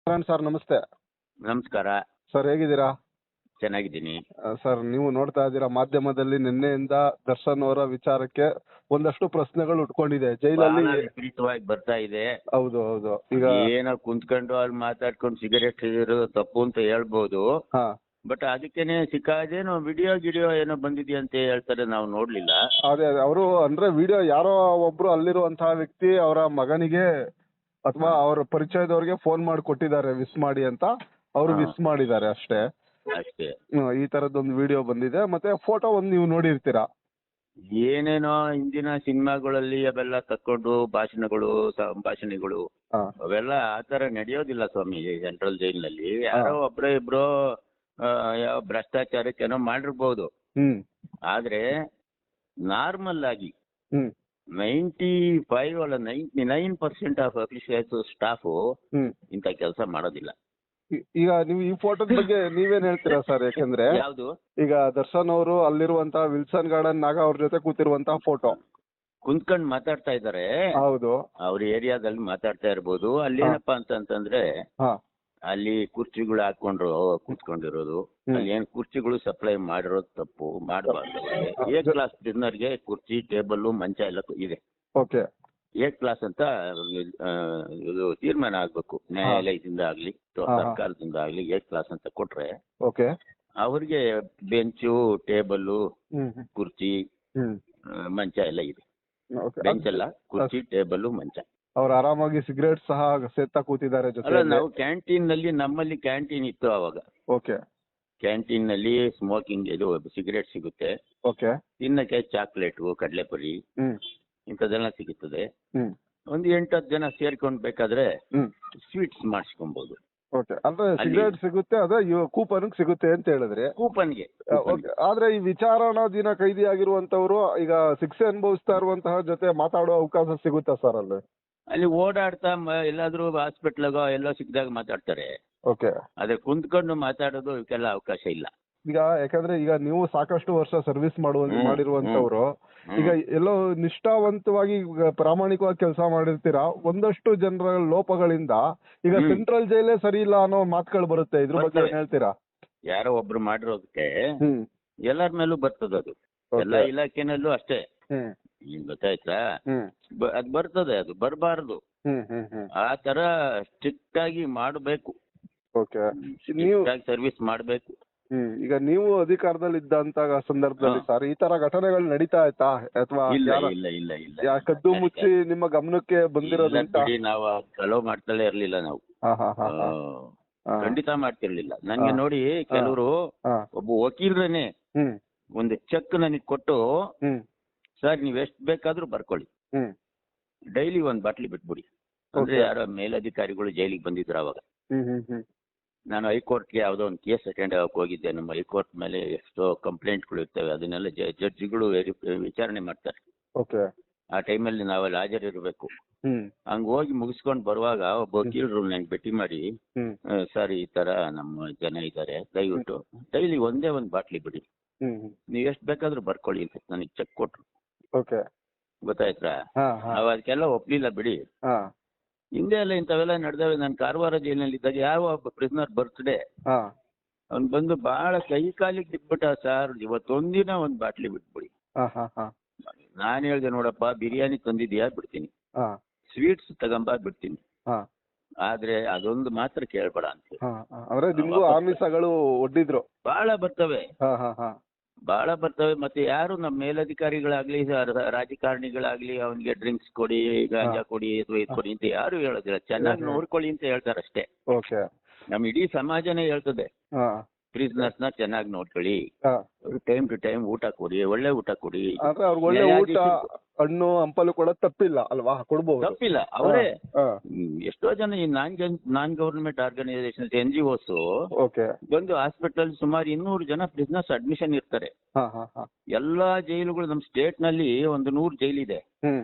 Sir ನಮಸ್ತೆ. ನಮಸ್ಕಾರ. Sir ಹೇಗಿದ್ದೀರಾ? ಚೆನ್ನಾಗಿದ್ದೀನಿ. ಸರ್ ನೀವು ನೋಡ್ತಾ ಇದ್ದೀರಾ ಮಾಧ್ಯಮದಲ್ಲಿ ನಿನ್ನೆಯಿಂದ ದರ್ಶನ್ ಅವರ ವಿಚಾರಕ್ಕೆ ಒಂದಷ್ಟು ಪ್ರಶ್ನೆಗಳು ಉಟ್ಕೊಂಡಿದೆ ಜೈಲಲ್ಲಿ. ಬಹಳ ವಿಪರೀತವಾಗಿ ಬರ್ತಾ ಇದೆ. ಹೌದು ಹೌದು. ಈಗ ಏನೋ ಕುಂತ್ಕೊಂಡು ಅಲ್ಲಿ ಮಾತಾಡ್ಕೊಂಡು ಸಿಗರೇಟ್ ಇರೋದು ತಪ್ಪು ಅಂತ ಹೇಳ್ಬೋದು. ಹಾ ಬಟ್ ಅದಕ್ಕೇನೆ ಸಿಕ್ಕಾದೇನೋ ವಿಡಿಯೋ ಏನೋ ಬಂದಿದ್ಯಾ ಅಂತ ಹೇಳ್ತಾರೆ, ನಾವು ನೋಡ್ಲಿಲ್ಲ. ಅದೇ ಅವರು ಅಂದ್ರೆ ವಿಡಿಯೋ ಯಾರೋ ಒಬ್ರು ಅಲ್ಲಿರುವಂತಹ ವ್ಯಕ್ತಿ ಅವರ ಮಗನಿಗೆ ಅಥವಾ ಅವ್ರ ಪರಿಚಯದವ್ರಿಗೆ ಫೋನ್ ಮಾಡಿ ಕೊಟ್ಟಿದ್ದಾರೆ ವಿಶ್ ಮಾಡಿ ಅಂತ. ಅವರು ವಿಶ್ ಮಾಡಿದ್ದಾರೆ ಅಷ್ಟೇ. ಅಷ್ಟೇ. ಈ ತರದೊಂದು ವಿಡಿಯೋ ಬಂದಿದೆ. ಮತ್ತೆ ಫೋಟೋ ಒಂದು ನೀವು ನೋಡಿರ್ತೀರಾ. ಏನೇನೋ ಹಿಂದಿನ ಸಿನಿಮಾಗಳಲ್ಲಿ ಅವೆಲ್ಲ ತಕ್ಕೊಂಡು ಭಾಷಣಗಳು ಸಂಭಾಷಣೆಗಳು ಅವೆಲ್ಲ ಆತರ ನಡೆಯೋದಿಲ್ಲ ಸ್ವಾಮಿ. ಸೆಂಟ್ರಲ್ ಜೈಲಿನಲ್ಲಿ ಯಾರೋ ಒಬ್ರೋ ಇಬ್ರೋ ಯಾವ ಭ್ರಷ್ಟಾಚಾರಕ್ಕೇನೋ ಮಾಡಿರ್ಬೋದು. ಆದ್ರೆ ನಾರ್ಮಲ್ ಆಗಿ 95 ಅಲ್ಲ 99% ಆಫ್ ಅಫಿಷಿಯಲ್ಸ್ ಸ್ಟಾಫು ಇಂಥ ಕೆಲಸ ಮಾಡೋದಿಲ್ಲ. ಈಗ ನೀವು ಈ ಫೋಟೋದ ಬಗ್ಗೆ ನೀವೇನ್ ಹೇಳ್ತೀರಾ ಸರ್? ಯಾಕಂದ್ರೆ ಯಾವ್ದು ಈಗ ದರ್ಶನ್ ಅವರು ಅಲ್ಲಿರುವಂತಹ ವಿಲ್ಸನ್ ಗಾರ್ಡನ್ ನಾಗ ಅವ್ರ ಜೊತೆ ಕೂತಿರುವಂತಹ ಫೋಟೋ ಕುಂತ್ಕೊಂಡ್ ಮಾತಾಡ್ತಾ ಇದಾರೆ. ಹೌದು. ಅವ್ರ ಏರಿಯಾದಲ್ಲಿ ಮಾತಾಡ್ತಾ ಇರ್ಬೋದು. ಅಲ್ಲಿ ಏನಪ್ಪಾ ಅಂತಂದ್ರೆ ಅಲ್ಲಿ ಕುರ್ಚಿಗಳು ಹಾಕೊಂಡ್ರು ಕೂತ್ಕೊಂಡಿರೋದು. ಅಲ್ಲಿ ಏನ್ ಕುರ್ಚಿಗಳು ಸಪ್ಲೈ ಮಾಡಿರೋದು ತಪ್ಪು, ಮಾಡಬಾರ್ದು. ಎ ಕ್ಲಾಸ್ ಪ್ರಿಸನರ್ಗೆ ಕುರ್ಚಿ ಟೇಬಲ್ ಮಂಚ ಎಲ್ಲ ಇದೆ. ಓಕೆ. ಎ ಕ್ಲಾಸ್ ಅಂತ ಇದು ತೀರ್ಮಾನ ಆಗ್ಬೇಕು ನ್ಯಾಯಾಲಯದಿಂದ ಆಗ್ಲಿ ಸರ್ಕಾರದಿಂದ ಆಗ್ಲಿ. ಎ ಕ್ಲಾಸ್ ಅಂತ ಕೊಟ್ರೆ ಅವ್ರಿಗೆ ಬೆಂಚು ಟೇಬಲ್ ಕುರ್ಚಿ ಮಂಚ ಎಲ್ಲ ಇದೆ. ಬೆಂಚ್ ಅಲ್ಲ, ಕುರ್ಚಿ ಟೇಬಲ್ ಮಂಚ. ಅವ್ರು ಆರಾಮಾಗಿ ಸಿಗರೇಟ್ ಸಹ ಸೇತಾ ಕೂತಿದ್ದಾರೆ ಜೊತೆ. ಅಲ್ಲ, ನಾವು ಕ್ಯಾಂಟೀನ್ ನಲ್ಲಿ, ನಮ್ಮಲ್ಲಿ ಕ್ಯಾಂಟೀನ್ ಇತ್ತು ಅವಾಗ. ಓಕೆ. ಕ್ಯಾಂಟೀನ್ ನಲ್ಲಿ ಸ್ಮೋಕಿಂಗ್ ಇದು ಸಿಗರೇಟ್ ಸಿಗುತ್ತೆ. ಓಕೆ. ತಿನ್ನಕ್ಕೆ ಚಾಕ್ಲೇಟ್, ಕಡಲೆಪುರಿ ಇಂಥದ್ದೆಲ್ಲ ಸಿಗುತ್ತದೆ. ಒಂದು 8-10 ಜನ ಸೇರ್ಕೊಂಡ್ ಬೇಕಾದ್ರೆ ಸ್ವೀಟ್ಸ್ ಮಾಡಿಸ್ಕೊಬಹುದು. ಓಕೆ. ಅಂದ್ರೆ ಸಿಗರೇಟ್ ಸಿಗುತ್ತೆ, ಅದೇ ಕೂಪನ್ ಸಿಗುತ್ತೆ ಅಂತ ಹೇಳಿದ್ರೆ ಕೂಪನ್ಗೆ. ಆದ್ರೆ ಈ ವಿಚಾರಣಾಧೀನ ಕೈದಿ ಆಗಿರುವಂತವ್ರು ಈಗ ಶಿಕ್ಷೆ ಅನುಭವಿಸ್ತಾ ಇರುವಂತಹ ಜೊತೆ ಮಾತಾಡೋ ಅವಕಾಶ ಸಿಗುತ್ತಾ ಸರ್ ಅಲ್ಲಿ? ಅಲ್ಲಿ ಓಡಾಡ್ತಾ ಎಲ್ಲಾದ್ರೂ ಹಾಸ್ಪಿಟ್ಲಾಗೋ ಎಲ್ಲೋ ಸಿಕ್ಕಿದಾಗ ಮಾತಾಡ್ತಾರೆ. ಓಕೆ. ಆದ್ರೆ ಕುಂತ್ಕೊಂಡು ಮಾತಾಡೋದು ಇವಕ್ಕೆಲ್ಲ ಅವಕಾಶ ಇಲ್ಲ. ಈಗ ಯಾಕಂದ್ರೆ ಈಗ ನೀವು ಸಾಕಷ್ಟು ವರ್ಷ ಸರ್ವಿಸ್ ಮಾಡಿರುವಂತವ್ರು, ಈಗ ಎಲ್ಲೋ ನಿಷ್ಠಾವಂತವಾಗಿ ಪ್ರಾಮಾಣಿಕವಾಗಿ ಕೆಲಸ ಮಾಡಿರ್ತೀರಾ. ಒಂದಷ್ಟು ಜನರ ಲೋಪಗಳಿಂದ ಈಗ ಸೆಂಟ್ರಲ್ ಜೈಲೇ ಸರಿ ಇಲ್ಲ ಅನ್ನೋ ಮಾತುಗಳು ಬರುತ್ತೆ. ಇದ್ರ ಬಗ್ಗೆ ಏನ್ ಹೇಳ್ತೀರಾ? ಯಾರೋ ಒಬ್ರು ಮಾಡಿರೋದಕ್ಕೆ ಎಲ್ಲರ ಮೇಲೂ ಬರ್ತದ ಅದು. ಎಲ್ಲ ಇಲಾಖೆನಲ್ಲೂ ಅಷ್ಟೇ. ಗೊತ್ತಾಯ್ತಾ? ಅದ್ ಬರ್ತದೆ, ಅದು ಬರಬಾರದು. ಆ ತರ ಸ್ಟ್ರಿಕ್ಟ್ ಆಗಿ ಮಾಡಬೇಕು. ಸರ್ವಿಸ್ ಮಾಡಬೇಕು. ಈಗ ನೀವು ಅಧಿಕಾರದಲ್ಲಿ ಇದ್ದಂತ ಸಂದರ್ಭದಲ್ಲಿ ಸರ್ ಈ ತರ ಘಟನೆಗಳು ನಡೀತಾ ಆಯ್ತಾ? ಅಥವಾ ಇಲ್ಲ ಕದ್ದು ಮುಚ್ಚಿ ನಿಮ್ಮ ಗಮನಕ್ಕೆ ಬಂದಿರೋದು? ನಾವು ಅಲೋ ಮಾಡ್ತಲೇ ಇರ್ಲಿಲ್ಲ. ನಾವು ಖಂಡಿತ ಮಾಡ್ತಿರ್ಲಿಲ್ಲ. ನಂಗೆ ನೋಡಿ ಕೆಲವರು ಒಬ್ಬ ವಕೀಲರನ್ನೇ ಒಂದು ಚೆಕ್ ನನಗೆ ಕೊಟ್ಟು, ಸರ್ ನೀವ್ ಎಷ್ಟ್ ಬೇಕಾದ್ರೂ ಬರ್ಕೊಳ್ಳಿ, ಡೈಲಿ ಒಂದ್ ಬಾಟ್ಲಿ ಬಿಟ್ಬಿಡಿ ಅಂದ್ರೆ, ಯಾರೋ ಮೇಲಧಿಕಾರಿಗಳು ಜೈಲಿಗೆ ಬಂದಿದ್ರು ಅವಾಗ. ನಾನು ಹೈಕೋರ್ಟ್ಗೆ ಯಾವ್ದೋ ಒಂದು ಕೇಸ್ ಅಟೆಂಡ್ ಆಗಕ್ಕೆ ಹೋಗಿದ್ದೆ. ನಮ್ಮ ಹೈಕೋರ್ಟ್ ಮೇಲೆ ಎಷ್ಟೋ ಕಂಪ್ಲೇಂಟ್ಗಳು ಇರ್ತವೆ, ಅದನ್ನೆಲ್ಲ ಜಡ್ಜಿಗಳು ವಿಚಾರಣೆ ಮಾಡ್ತಾರೆ. ಆ ಟೈಮಲ್ಲಿ ನಾವಲ್ಲಿ ಹಾಜರಿರ್ಬೇಕು. ಹಂಗ ಹೋಗಿ ಮುಗಿಸ್ಕೊಂಡ್ ಬರುವಾಗ ಒಬ್ಬ ವಕೀಲರು ನಂಗೆ ಭೇಟಿ ಮಾಡಿ, ಸರ್ ಈ ತರ ನಮ್ಮ ಜನ ಇದ್ದಾರೆ, ದಯವಿಟ್ಟು ಡೈಲಿ ಒಂದೇ ಒಂದ್ ಬಾಟ್ಲಿ ಬಿಡಿ, ನೀವ್ ಎಷ್ಟ್ ಬೇಕಾದ್ರೂ ಬರ್ಕೊಳ್ಳಿ ಅಂತ ನನಗೆ ಚೆಕ್ ಕೊಟ್ರು. ಗೊತ್ತಾಯ್ತಾ? ನಾವ್ ಅದಕ್ಕೆಲ್ಲ ಒಪ್ಲಿಲ್ಲ ಬಿಡಿ. ಹಿಂದೆ ಎಲ್ಲ ಇಂಥವೆಲ್ಲ ನಡೆದವೆ. ನಾನು ಕಾರವಾರ ಜೈಲಿನಲ್ಲಿ ಇದ್ದಾಗ ಯಾವ ಒಬ್ಬ ಪ್ರಿಸನರ್ ಬರ್ತ್ಡೇ ಅವ್ನು ಬಂದು ಬಹಳ ಕೈ ಕಾಲಿಗೆ ಬಿಟ್ಬಿಟ್ಟ, ಸರ್ ಇವತ್ತೊಂದಿನ ಒಂದ್ ಬಾಟ್ಲಿ ಬಿಟ್ಬಿಡಿ. ನಾನ್ ಹೇಳ್ದೆ, ನೋಡಪ್ಪ ಬಿರಿಯಾನಿ ತಂದಿದ್ಯಾ ಬಿಡ್ತೀನಿ, ಸ್ವೀಟ್ಸ್ ತಗೊಂಬ ಬಿಡ್ತೀನಿ, ಆದ್ರೆ ಅದೊಂದು ಮಾತ್ರ ಕೇಳ್ಬೇಡ ಅಂತ. ಆಮಿಷಗಳು ಒಡ್ಡಿದ್ರು. ಬಹಳ ಬರ್ತವೆ. ಮತ್ತೆ ಯಾರು ನಮ್ಮ ಮೇಲಧಿಕಾರಿಗಳಾಗ್ಲಿ ರಾಜಕಾರಣಿಗಳಾಗ್ಲಿ ಅವನಿಗೆ ಡ್ರಿಂಕ್ಸ್ ಕೊಡಿ, ಗಾಂಜಾ ಕೊಡಿ ಅಥವಾ ಇದು ಕೊಡಿ ಅಂತ ಯಾರು ಹೇಳೋದಿಲ್ಲ. ಚೆನ್ನಾಗಿ ನೋಡ್ಕೊಳ್ಳಿ ಅಂತ ಹೇಳ್ತಾರಷ್ಟೇ. ನಮ್ ಇಡೀ ಸಮಾಜನೇ ಹೇಳ್ತದೆ, ಪ್ರಿಸನರ್ಸ್ ನ ಚೆನ್ನಾಗಿ ನೋಡ್ಕೊಳ್ಳಿ, ಟೈಮ್ ಟು ಟೈಮ್ ಊಟ ಕೊಡಿ, ಒಳ್ಳೆ ಊಟ ಕೊಡಿ. ಹಣ್ಣು ಹಂಪಲು ಕೂಡ ತಪ್ಪಿಲ್ಲ ಅಲ್ವಾ? ಕೊಡ್ಬೋದು, ತಪ್ಪಿಲ್ಲ. ಅವರೇ ಎಷ್ಟೋ ಜನ ಈ ನಾನ್ ಗವರ್ನಮೆಂಟ್ ಆರ್ಗನೈಸೇಷನ್ NGOs ಬಂದು ಹಾಸ್ಪಿಟಲ್ ಸುಮಾರು 200 ಜನ ಪ್ರಿಸನರ್ಸ್ ಅಡ್ಮಿಷನ್ ಇರ್ತಾರೆ. ಎಲ್ಲಾ ಜೈಲುಗಳು ನಮ್ ಸ್ಟೇಟ್ ನಲ್ಲಿ ಒಂದು 100 ಜೈಲಿದೆ.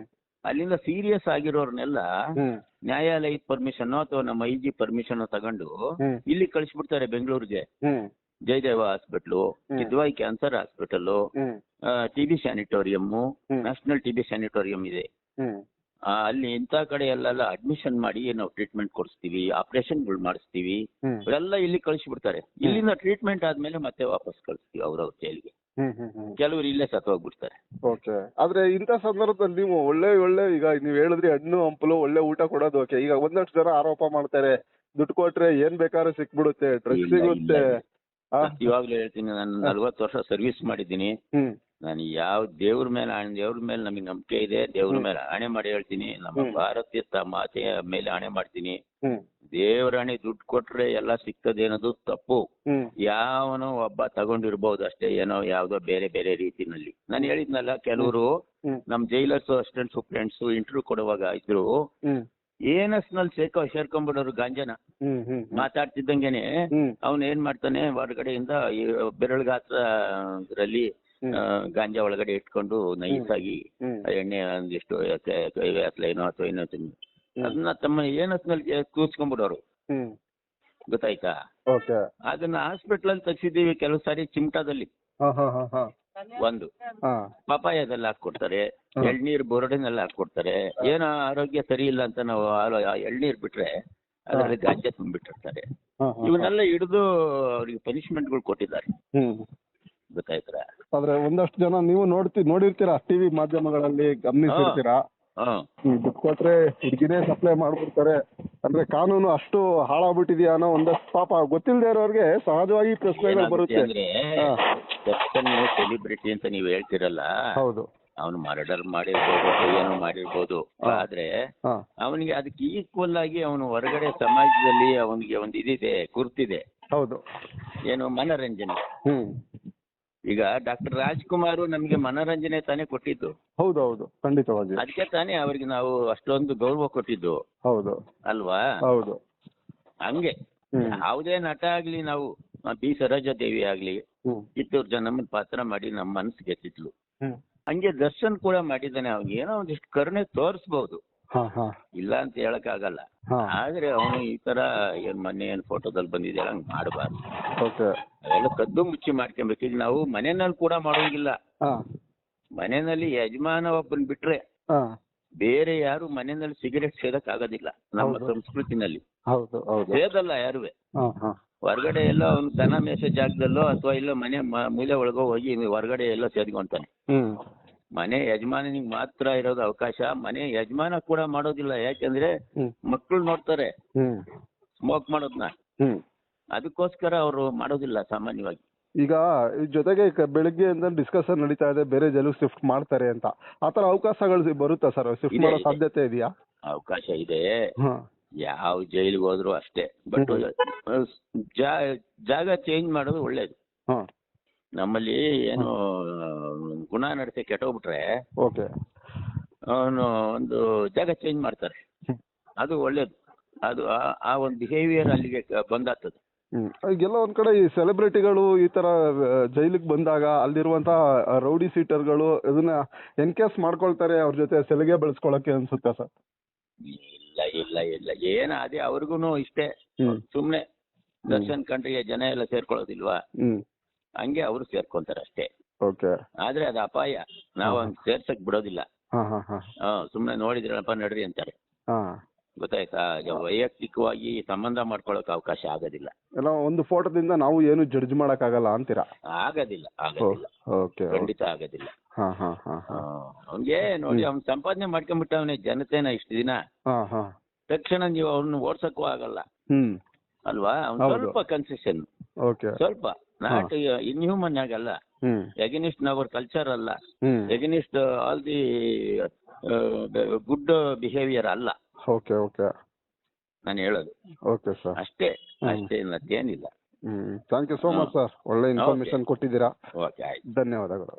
ಅಲ್ಲಿಂದ ಸೀರಿಯಸ್ ಆಗಿರೋರ್ನೆಲ್ಲ ನ್ಯಾಯಾಲಯದ ಪರ್ಮಿಷನ್ ಅಥವಾ ನಮ್ಮ IG ಪರ್ಮಿಷನ್ ತಗೊಂಡು ಇಲ್ಲಿ ಕಳಿಸ್ಬಿಡ್ತಾರೆ ಬೆಂಗಳೂರಿಗೆ. Jayadeva hospital, Kidwai cancer hospital, TB sanatorium, national TB sanatorium ಇದೆ. ಅಲ್ಲಿ ಇಂಥ ಕಡೆ ಎಲ್ಲೆಲ್ಲ ಅಡ್ಮಿಷನ್ ಮಾಡಿ ನಾವು ಟ್ರೀಟ್ಮೆಂಟ್ ಕೊಡಿಸ್ತೀವಿ, ಆಪರೇಷನ್ಗಳು ಮಾಡಿಸ್ತೀವಿ, ಇವರೆಲ್ಲ ಇಲ್ಲಿ ಕಳಿಸ್ಬಿಡ್ತಾರೆ. ಇಲ್ಲಿಂದ ಟ್ರೀಟ್ಮೆಂಟ್ ಆದ್ಮೇಲೆ ಮತ್ತೆ ವಾಪಸ್ ಕಳಿಸ್ತೀವಿ ಅವ್ರವ್ರ ಜೈಲಿಗೆ. ಕೆಲವರು ಇಲ್ಲೇ ಸತ್ತೋಗ್ಬಿಡ್ತಾರೆ. ಓಕೆ. ಆದ್ರೆ ಇಂಥ ಸಂದರ್ಭದಲ್ಲಿ ನೀವು ಒಳ್ಳೆ ಈಗ ನೀವ್ ಹೇಳಿದ್ರಿ ಹಣ್ಣು ಹಂಪಲು ಒಳ್ಳೆ ಊಟ ಕೊಡೋದು ಓಕೆ. ಈಗ ಒಂದಷ್ಟು ಜನ ಆರೋಪ ಮಾಡ್ತಾರೆ ದುಡ್ಡು ಕೊಟ್ರೆ ಏನ್ ಬೇಕಾದ್ರೂ ಸಿಕ್ಬಿಡುತ್ತೆ, ಡ್ರಗ್ಸ್ ಸಿಗುತ್ತೆ. ಇವಾಗ್ಲೂ ಹೇಳ್ತೀನಿ, ನಾನು 40 ವರ್ಷ ಸರ್ವಿಸ್ ಮಾಡಿದ್ದೀನಿ. ನಾನು ಯಾವ ದೇವ್ರ ಮೇಲೆ ನಮಗೆ ನಂಬಿಕೆ ಇದೆ. ದೇವ್ರ ಮೇಲೆ ಆಣೆ ಮಾಡಿ ಹೇಳ್ತೀನಿ, ನಮ್ಮ ಭಾರತೀಯ ಮಾತೆಯ ಮೇಲೆ ಆಣೆ ಮಾಡ್ತೀನಿ. ದೇವ್ರ ಹಣೆ ದುಡ್ಡು ಕೊಟ್ರೆ ಎಲ್ಲ ಸಿಗ್ತದೆ ಅನ್ನೋದು ತಪ್ಪು. ಯಾವನೋ ಒಬ್ಬ ತಗೊಂಡಿರ್ಬೋದು ಅಷ್ಟೇ, ಏನೋ ಯಾವ್ದೋ ಬೇರೆ ಬೇರೆ ರೀತಿನಲ್ಲಿ. ನಾನು ಹೇಳಿದ್ನಲ್ಲ, ಕೆಲವರು ನಮ್ ಜೈಲರ್ಸ್ ಅಸಿಸ್ಟೆಂಟ್ ಸೂಪ್ರೆಂಟ್ಸ್ ಇಂಟರ್ವ್ಯೂ ಕೊಡುವಾಗ ಇದ್ರು, ANS ನಲ್ಲಿ ಸೇರ್ಕೊಂಡ್ಬಿಡೋರು ಗಾಂಜಾನ. ಮಾತಾಡ್ತಿದ್ದಂಗೆನೆ ಅವ್ನ್ ಏನ್ ಮಾಡ್ತಾನೆ, ಹೊರಗಡೆಯಿಂದ ಬೆರಳುಗಾತ್ರ ಇದ್ರಲ್ಲಿ ಗಾಂಜಾ ಒಳಗಡೆ ಇಟ್ಕೊಂಡು ನೈಸ್ ಆಗಿ ಎಣ್ಣೆ ಒಂದಿಷ್ಟು ಏನೋ ಅಥವಾ ಏನೋ ಅದನ್ನ ತಮ್ಮ ANS ನಲ್ಲಿ ಕೂರ್ಸ್ಕೊಂಡ್ಬಿಡೋರು. ಗೊತ್ತಾಯ್ತಾ? ಅದನ್ನ ಹಾಸ್ಪಿಟಲ್ ಅಲ್ಲಿ ತಗ್ಸಿದೀವಿ ಕೆಲವು ಸಾರಿ ಚಿಮಟಾದಲ್ಲಿ. ಒಂದು ಪಪಾಯದಲ್ಲಿ ಹಾಕೊಡ್ತಾರೆ, ಎಳ್ನೀರ್ ಬೋರ್ಡಿನಲ್ಲಿ ಹಾಕೊಡ್ತಾರೆ. ಏನೋ ಆರೋಗ್ಯ ಸರಿ ಇಲ್ಲ ಅಂತ ನಾವು ಎಳ್ನೀರ್ ಬಿಟ್ರೆ ಅದರಲ್ಲಿ ಗಾಂಜಾ ತುಂಬಿಟ್ಟಿರ್ತಾರೆ. ಇವನ್ನೆಲ್ಲ ಹಿಡಿದು ಅವ್ರಿಗೆ ಪನಿಷ್ಮೆಂಟ್ಗಳು ಕೊಟ್ಟಿದ್ದಾರೆ. ಗೊತ್ತಾಯ್ತಾ? ಆದ್ರೆ ಒಂದಷ್ಟು ಜನ ನೀವು ನೋಡಿರ್ತೀರಾ ಟಿವಿ ಮಾಧ್ಯಮಗಳಲ್ಲಿ ಗಮನಿಸಿರ್ತೀರಾ, ದುಡ್ಡು ಕೊಟ್ರೆ ಹುಡುಗಿನೇ ಸಪ್ಲೈ ಮಾಡ್ಬಿಡ್ತಾರೆ. ಅಂದ್ರೆ ಕಾನೂನು ಅಷ್ಟು ಹಾಳಾಗ್ಬಿಟ್ಟಿದ್ಯಾ ಅನ್ನೋ ಒಂದಷ್ಟು ಪಾಪ ಗೊತ್ತಿಲ್ಲದೆ ಇರೋರಿಗೆ ಸಹಜವಾಗಿ ಪ್ರಶ್ನೆಗಳು ಬರುತ್ತೆ. ಸೆಲಿಬ್ರಿಟಿ ಅಂತ ನೀವು ಹೇಳ್ತಿರಲ್ಲ, ಹೌದು, ಅವನು ಮರ್ಡರ್ ಮಾಡಿರ್ಬೋದು, ಏನೋ ಮಾಡಿರ್ಬೋದು. ಆದ್ರೆ ಅವನಿಗೆ ಅದಕ್ಕೆ ಈಕ್ವಲ್ ಆಗಿ ಅವನು ಹೊರಗಡೆ ಸಮಾಜದಲ್ಲಿ ಅವನಿಗೆ ಒಂದು ಇದಿದೆ, ಗುರ್ತಿದೆ. ಹೌದು, ಏನು ಮನರಂಜನೆ. ಈಗ ಡಾಕ್ಟರ್ ರಾಜ್ಕುಮಾರ್ ನಮ್ಗೆ ಮನರಂಜನೆ ತಾನೇ ಕೊಟ್ಟಿದ್ದು. ಹೌದೌದು, ಖಂಡಿತವಾಗಿ. ಅದಕ್ಕೆ ತಾನೇ ಅವ್ರಿಗೆ ನಾವು ಅಷ್ಟೊಂದು ಗೌರವ ಕೊಟ್ಟಿದ್ದು. ಹೌದು ಅಲ್ವಾ? ಹೌದು. ಹಂಗೆ ಯಾವುದೇ ನಟ ಆಗ್ಲಿ, ನಾವು ಬಿ ಸರೋಜಾದೇವಿ ಆಗ್ಲಿ, ಕಿತ್ತೂರು ಜನಮ್ಮನ ಪಾತ್ರ ಮಾಡಿ ನಮ್ಮ ಮನಸ್ಸು ಗೆದ್ದಿದ್ಲು. ಹಂಗೆ ದರ್ಶನ್ ಕೂಡ ಮಾಡಿದ್ದಾನೆ. ಅವ್ನಿಗೆ ಏನೋ ಒಂದಿಷ್ಟು ಕರುಣೆ ತೋರಿಸ್ಬಹುದು, ಇಲ್ಲ ಅಂತ ಹೇಳಕ್ ಆಗಲ್ಲ. ಆದ್ರೆ ಅವನು ಈ ತರ ಮೊನ್ನೆ ಏನ್ ಫೋಟೋದಲ್ಲಿ ಬಂದಿದೆ ಹಂಗ್ ಮಾಡಬಾರ್ದು. ಅವೆಲ್ಲ ಕದ್ದು ಮುಚ್ಚಿ ಮಾಡ್ಕೊಬೇಕು. ಈಗ ನಾವು ಮನೆಯಲ್ಲಿ ಕೂಡ ಮಾಡೋಂಗಿಲ್ಲ. ಮನೆಯಲ್ಲಿ ಯಜಮಾನ ಒಬ್ಬನ್ ಬಿಟ್ರೆ ಬೇರೆ ಯಾರು ಮನೆಯಲ್ಲಿ ಸಿಗರೇಟ್ ಸೇದಕ್ ಆಗೋದಿಲ್ಲ ನಮ್ಮ ಸಂಸ್ಕೃತಿನಲ್ಲಿ. ಸೇದಲ್ಲ ಯಾರುವೆ. ಹೊರಗಡೆ ಎಲ್ಲ ಅವ್ನು ದನ ಮೇಸೋ ಜಾಗದಲ್ಲೋ ಅಥವಾ ಇಲ್ಲ ಮನೆ ಮೂಲೆ ಒಳಗೋ ಹೋಗಿ ಹೊರಗಡೆ ಎಲ್ಲ ಸೇದ್ಕೊಂತಾನೆ. ಮನೆ ಯಜಮಾನಿಗೆ ಮಾತ್ರ ಇರೋದು ಅವಕಾಶ. ಮನೆ ಯಜಮಾನ ಕೂಡ ಮಾಡೋದಿಲ್ಲ. ಯಾಕೆಂದ್ರೆ ಮಕ್ಕಳು ನೋಡ್ತಾರೆ ಸ್ಮೋಕ್ ಮಾಡೋದ್ನ. ಅದಕ್ಕೋಸ್ಕರ ಅವರು ಮಾಡೋದಿಲ್ಲ ಸಾಮಾನ್ಯವಾಗಿ. ಈಗ ಜೊತೆಗೆ ಬೆಳಿಗ್ಗೆಯಿಂದ ಡಿಸ್ಕಷನ್ ನಡೀತಾ ಇದೆ, ಬೇರೆ ಜೈಲಿಗೆ ಶಿಫ್ಟ್ ಮಾಡ್ತಾರೆ ಅಂತ. ಆತರ ಅವಕಾಶಗಳು ಬರುತ್ತಾ ಸರ್? ಶಿಫ್ಟ್ ಮಾಡೋ ಸಾಧ್ಯತೆ ಇದೆಯಾ? ಅವಕಾಶ ಇದೆ. ಯಾವ ಜೈಲಿಗೆ ಹೋದ್ರು ಅಷ್ಟೇ. ಬಟ್ ಜಾಗ ಚೇಂಜ್ ಮಾಡೋದು ಒಳ್ಳೇದು. ನಮ್ಮಲ್ಲಿ ಏನು ಗುಣ ನಡತೆ ಕೆಟ್ಟೋಗ್ಬಿಟ್ರೆ ಅವನು ಒಂದು ಜಾಗ ಚೇಂಜ್ ಮಾಡ್ತಾರೆ. ಅದು ಒಳ್ಳೇದು. ಅದು ಆ ಒಂದು ಬಿಹೇವಿಯರ್ ಅಲ್ಲಿಗೆ ಬಂದಾಗ್ತದೆ. ಈಗೆಲ್ಲ ಒಂದ್ ಕಡೆ ಈ ಸೆಲೆಬ್ರಿಟಿಗಳು ಈ ತರ ಜೈಲಿಗೆ ಬಂದಾಗ ಅಲ್ಲಿರುವಂತ ರೌಡಿ ಸೀಟರ್ಗಳು ಇದನ್ನ ಎನ್ಕೇಸ್ ಮಾಡ್ಕೊಳ್ತಾರೆ, ಅವ್ರ ಜೊತೆ ಸೆಲಿಗೆ ಬೆಳೆಸ್ಕೊಳಕ್ಕೆ ಅನ್ಸುತ್ತೆ ಸರ್? ಇಲ್ಲ ಇಲ್ಲ ಇಲ್ಲ, ಏನ ಅದೇ ಅವ್ರಿಗೂನು ಇಷ್ಟೇ. ಸುಮ್ನೆ ದರ್ಶನ್ ಕಂಡ್ರಿಗೆ ಜನ ಎಲ್ಲ ಸೇರ್ಕೊಳ್ಳೋದಿಲ್ವಾ, ಹಂಗೆ ಅವರು ಸೇರ್ಕೊಂತಾರೆ ಅಷ್ಟೇ. ಆದ್ರೆ ಅದು ಅಪಾಯ. ನಾವು ಹಂಗ್ ಸೇರ್ಸಕ್ ಬಿಡೋದಿಲ್ಲ. ಸುಮ್ನೆ ನೋಡಿದ್ರಪ್ಪ ನಡ್ರಿ ಅಂತಾರೆ. ಗೊತ್ತಾಯ್ತಾ? ವೈಯಕ್ತಿಕವಾಗಿ ಸಂಬಂಧ ಮಾಡ್ಕೊಳಕ್ ಅವಕಾಶ ಆಗೋದಿಲ್ಲ. ಒಂದು ಫೋಟೋದಿಂದ ನಾವು ಏನು ಜಡ್ಜ್ ಮಾಡಕ್ ಆಗಲ್ಲ ಅಂತೀರಾ? ಆಗೋದಿಲ್ಲ, ಆಗೋದಿಲ್ಲ, ಖಂಡಿತ ಆಗೋದಿಲ್ಲ. ಅವ್ನಿಗೆ ನೋಡಿ, ಅವ್ನ್ ಸಂಪಾದನೆ ಮಾಡ್ಕೊಂಡ್ಬಿಟ್ಟವನೇ ಜನತೆನ ಇಷ್ಟು ದಿನ. ತಕ್ಷಣ ನೀವು ಅವ್ರನ್ನ ಓಡ್ಸಕ್ಕೂ ಆಗಲ್ಲ ಅಲ್ವಾ? ಅವ್ನ್ ಸ್ವಲ್ಪ ಕನ್ಸೆಷನ್, ಸ್ವಲ್ಪ ನಾಟ್ ಇನ್ಹ್ಯೂಮನ್ ಆಗಲ್ಲ, ಎಗನಿಸ್ಟ್ ಅವರ್ ಕಲ್ಚರ್ ಅಲ್ಲ, against all the good behaviour ಅಲ್ಲ. ನಾನು ಹೇಳೋದು ಅಷ್ಟೇ, ಅಷ್ಟೇ, ಮತ್ತೇನಿಲ್ಲ. Thank you so much sir, ಒಳ್ಳೆ ಇನ್ಫಾರ್ಮೇಶನ್ ಕೊಟ್ಟಿದ್ದೀರಾ. ಓಕೆ, ಆಯ್ತು, ಧನ್ಯವಾದಗಳು.